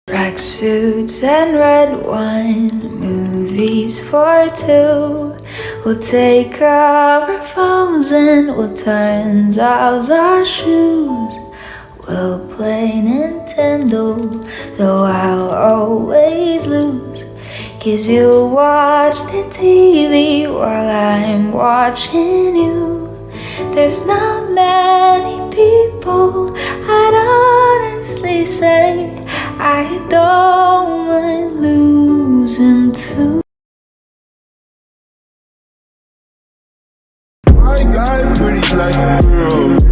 Tracksuits and red wine, movies for two. We'll take off our phones and we'll turn off our shoes. We'll play Nintendo, though I'll always lose. 'Cause you'll watch the TV while I'm watching you. There's not many people I'd honestly say I don't mind losing to. I got pretty like a girl.